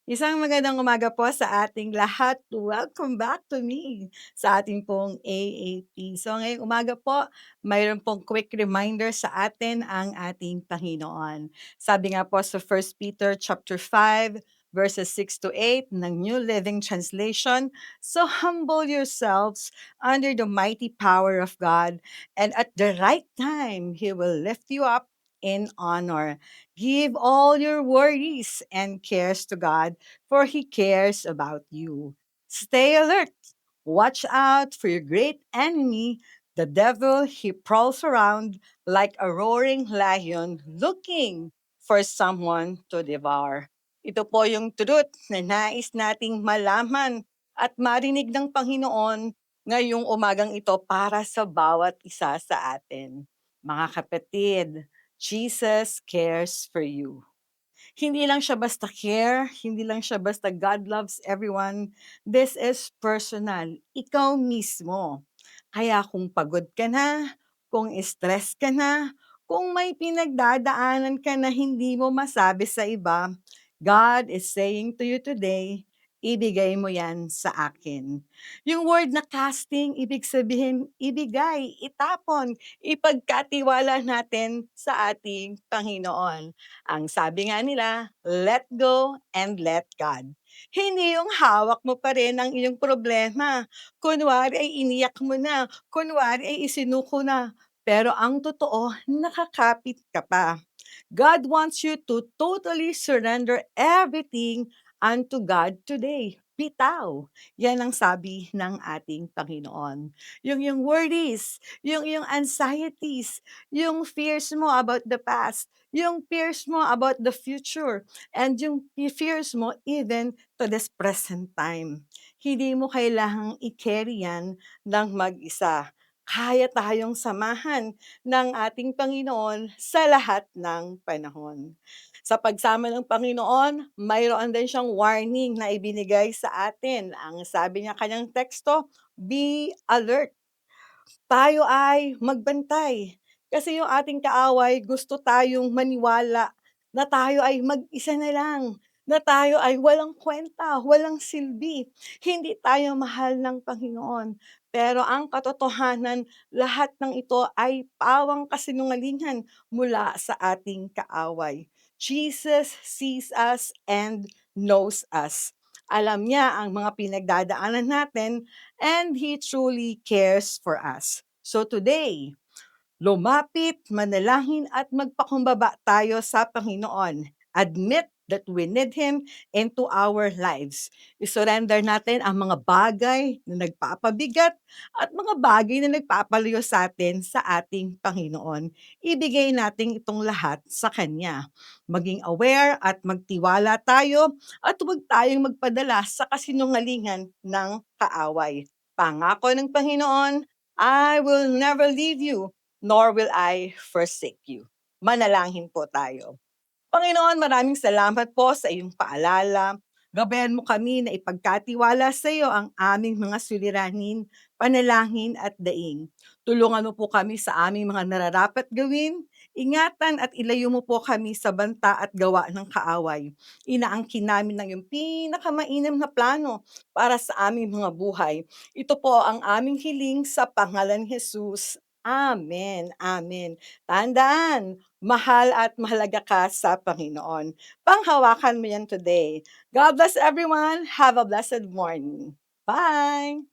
Isang magandang umaga po sa ating lahat. Welcome back to me sa ating pong AAP. So ngayong umaga po, mayroon pong quick reminder sa atin ang ating Panginoon. Sabi nga po sa 1 Peter chapter 5 verses 6 to 8 ng New Living Translation, "So humble yourselves under the mighty power of God, and at the right time He will lift you up in honor. Give all your worries and cares to God, for He cares about you. Stay alert. Watch out for your great enemy, the devil. He prowls around like a roaring lion looking for someone to devour." Ito po yung truth na nais nating malaman at marinig ng Panginoon ngayong umagang ito para sa bawat isa sa atin. Mga kapatid, Jesus cares for you. Hindi lang siya basta care, hindi lang siya basta God loves everyone. This is personal. Ikaw mismo. Kaya kung pagod ka na, kung stress ka na, kung may pinagdadaanan ka na hindi mo masabi sa iba, God is saying to you today, ibigay mo yan sa akin. Yung word na casting, ibig sabihin, ibigay, itapon, ipagkatiwala natin sa ating Panginoon. Ang sabi nga nila, let go and let God. Hindi yung hawak mo pa rin ang iyong problema. Kunwari ay iniyak mo na, kunwari ay isinuko na. Pero ang totoo, nakakapit ka pa. God wants you to totally surrender everything unto God today. Bitaw. Yan ang sabi ng ating Panginoon. Yung worries, yung anxieties, yung fears mo about the past, yung fears mo about the future, and yung fears mo even to this present time. Hindi mo kailangang i-carry yan ng mag-isa. Kaya tayong samahan ng ating Panginoon sa lahat ng panahon. Sa pagsama ng Panginoon, mayroon din siyang warning na ibinigay sa atin. Ang sabi niya kanyang teksto, be alert. Tayo ay magbantay. Kasi yung ating kaaway gusto tayong maniwala na tayo ay mag-isa na lang, na tayo ay walang kwenta, walang silbi. Hindi tayo mahal ng Panginoon. Pero ang katotohanan, lahat ng ito ay pawang kasinungalingan mula sa ating kaaway. Jesus sees us and knows us. Alam niya ang mga pinagdadaanan natin, and He truly cares for us. So today, lumapit, manalangin at magpakumbaba tayo sa Panginoon. Admit that we need Him into our lives. I-surrender natin ang mga bagay na nagpapabigat at mga bagay na nagpapalayo sa atin sa ating Panginoon. Ibigay natin itong lahat sa Kanya. Maging aware at magtiwala tayo at huwag tayong magpadala sa kasinungalingan ng kaaway. Pangako ng Panginoon, I will never leave you nor will I forsake you. Manalangin po tayo. Panginoon, maraming salamat po sa iyong paalala. Gabayan mo kami na ipagkatiwala sa iyo ang aming mga suliranin, panalangin at daing. Tulungan mo po kami sa aming mga nararapat gawin. Ingatan at ilayo mo po kami sa banta at gawa ng kaaway. Inaangkin namin ng iyong pinakamainam na plano para sa aming mga buhay. Ito po ang aming hiling sa pangalan ni Jesus. Amen. Amen. Tandaan, mahal at mahalaga ka sa Panginoon. Panghawakan mo yan today. God bless everyone. Have a blessed morning. Bye!